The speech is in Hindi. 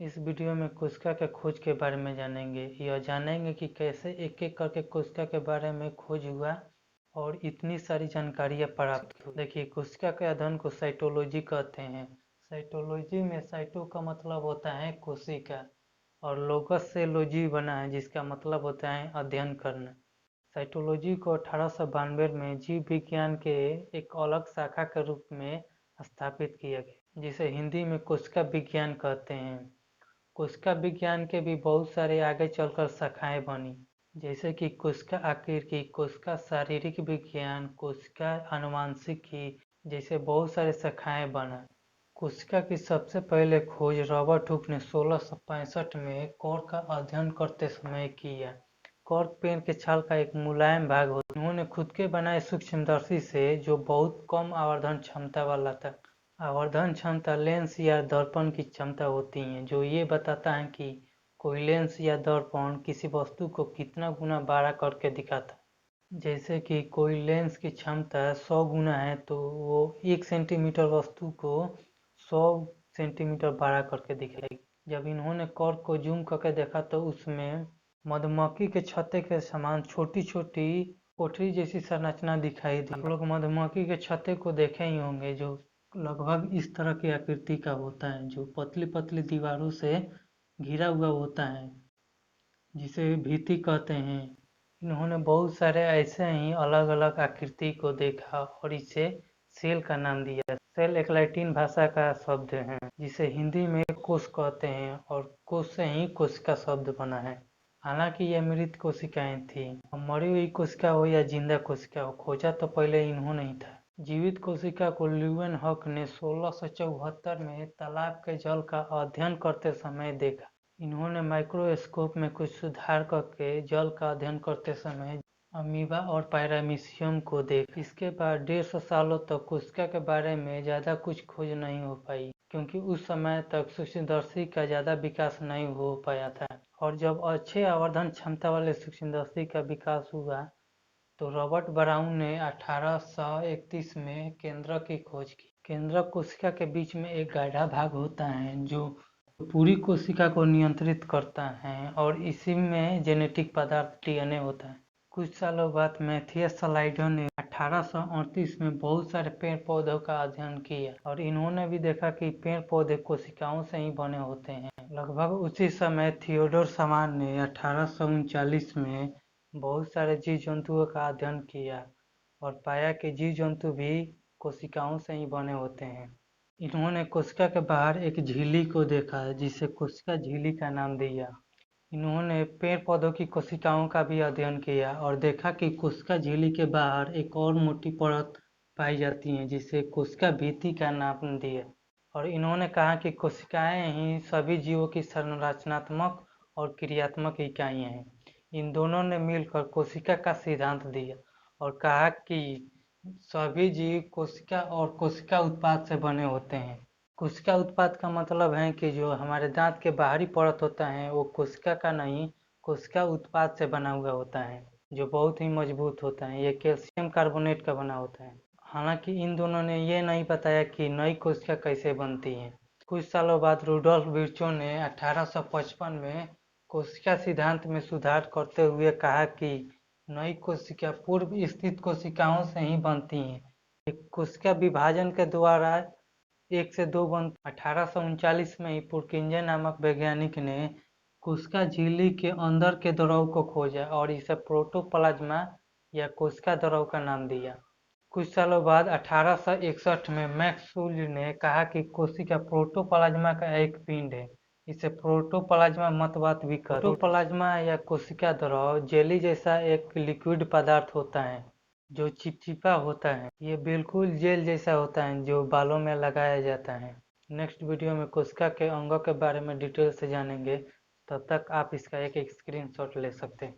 इस वीडियो में कोशिका के खोज के बारे में जानेंगे। यह जानेंगे कि कैसे एक एक करके कोशिका के बारे में खोज हुआ और इतनी सारी जानकारियाँ प्राप्त हुई। देखिए, कोशिका के अध्ययन को साइटोलॉजी कहते हैं। साइटोलॉजी में साइटो का मतलब होता है कोशिका और लोगस से लॉजी बना है जिसका मतलब होता है अध्ययन करना। साइटोलॉजी को 1892 में जीव विज्ञान के एक अलग शाखा के रूप में स्थापित किया गया, जिसे हिंदी में कोशिका विज्ञान कहते हैं। कोशिका विज्ञान के भी बहुत सारे आगे चलकर शाखाएं बनी, जैसे कि कोशिका आकृति, कोशिका शारीरिक विज्ञान, कोशिका आनुवंशिकी जैसे बहुत सारे शाखाएं बना। कोशिका की सबसे पहले खोज रॉबर्ट हुक ने 1665 में कॉर्क का अध्ययन करते समय किया। कॉर्क पेड़ के छाल का एक मुलायम भाग होता है। उन्होंने खुद के बनाए सूक्ष्मदर्शी से जो बहुत कम आवर्धन क्षमता वाला था। आवर्धन क्षमता लेंस या दर्पण की क्षमता होती है, जो ये बताता है कि कोई लेंस या दर्पण किसी वस्तु को कितना गुना बड़ा करके दिखाता। जैसे कि कोई लेंस की क्षमता 100 गुना है तो वो 1 सेंटीमीटर वस्तु को 100 सेंटीमीटर बड़ा करके दिखाएगी। जब इन्होंने कॉर्क को जूम करके देखा तो उसमें मधुमक्खी के छत्ते के समान छोटी छोटी कोठरी जैसी संरचना दिखाई दी। आप लोग मधुमक्खी के छत्ते को देखे ही होंगे, जो लगभग इस तरह की आकृति का होता है, जो पतली पतली दीवारों से घिरा हुआ होता है, जिसे भित्ति कहते हैं। इन्होंने बहुत सारे ऐसे ही अलग अलग आकृति को देखा और इसे सेल का नाम दिया। सेल एक लैटिन भाषा का शब्द है, जिसे हिंदी में कोश कहते हैं और कोश से ही कोशिका शब्द बना है। हालांकि यह मृत कोशिकाएं थी। मरी हुई कोशिका हो या जिंदा कोशिका हो, खोजा तो पहले इन्होंने ही था। जीवित कोशिका को ल्यूवेनहॉक ने 1674 में तालाब के जल का अध्ययन करते समय देखा। इन्होंने माइक्रोस्कोप में कुछ सुधार करके जल का अध्ययन करते समय अमीबा और पैरामीशियम को देखा। इसके बाद 150 सालों तक कोशिका के बारे में ज़्यादा कुछ खोज नहीं हो पाई, क्योंकि उस समय तक सूक्ष्मदर्शी का ज़्यादा विकास नहीं हो पाया था। और जब अच्छे आवर्धन क्षमता वाले सूक्ष्मदर्शी का विकास हुआ तो रॉबर्ट ब्राउन ने 1831 में केंद्रक की खोज की। केंद्रक कोशिका के बीच में एक गाढ़ा भाग होता है जो पूरी कोशिका को नियंत्रित करता है और इसी में जेनेटिक पदार्थ डीएनए होता है। कुछ सालों बाद मैथियस स्लाइडर ने 1838 में बहुत सारे पेड़ पौधों का अध्ययन किया और इन्होंने भी देखा कि पेड़ पौधे कोशिकाओं से ही बने होते हैं। लगभग उसी समय थियोडोर सामान ने 1839 में बहुत सारे जीव जंतुओं का अध्ययन किया और पाया कि जीव जंतु भी कोशिकाओं से ही बने होते हैं। इन्होंने कोशिका के बाहर एक झिल्ली को देखा, जिसे कोशिका झिल्ली का नाम दिया। इन्होंने पेड़ पौधों की कोशिकाओं का भी अध्ययन किया और देखा कि कोशिका झिल्ली के बाहर एक और मोटी परत पाई जाती है, जिसे कोशिका भित्ति का नाम दिया। और इन्होंने कहा कि कोशिकाएं ही सभी जीवों की संरचनात्मक और क्रियात्मक इकाइयां हैं। इन दोनों ने मिलकर कोशिका का सिद्धांत दिया और कहा कि सभी जीव कोशिका और कोशिका उत्पाद से बने होते हैं। कोशिका उत्पाद का मतलब है कि जो हमारे दांत के बाहरी परत होता है वो कोशिका का नहीं, कोशिका उत्पाद से बना हुआ होता है, जो बहुत ही मजबूत होता है। ये कैल्शियम कार्बोनेट का बना होता है। हालांकि इन दोनों ने ये नहीं बताया कि नई कोशिका कैसे बनती है। कुछ सालों बाद रुडोल्फ विर्चो ने 1855 में कोशिका सिद्धांत में सुधार करते हुए कहा कि नई कोशिका पूर्व स्थित कोशिकाओं से ही बनती हैं। कोशिका विभाजन के द्वारा 1 से 2 बन। 1839 में ही पुरकिंजे नामक वैज्ञानिक ने कोशिका झिल्ली के अंदर के द्रव को खोजा और इसे प्रोटोप्लाज्मा या कोशिका द्रव का नाम दिया। कुछ सालों बाद 1861 में मैक्सवेल ने कहा कि कोशिका प्रोटोप्लाज्मा का एक पिंड है। इसे प्रोटोप्लाज्मा मतवात भी कहते हैं। प्रोटोप्लाज्मा या कोशिका द्रव जेली जैसा एक लिक्विड पदार्थ होता है जो चिपचिपा होता है। ये बिल्कुल जेल जैसा होता है जो बालों में लगाया जाता है। नेक्स्ट वीडियो में कोशिका के अंगों के बारे में डिटेल से जानेंगे। तब तक आप इसका एक स्क्रीनशॉट ले सकते हैं।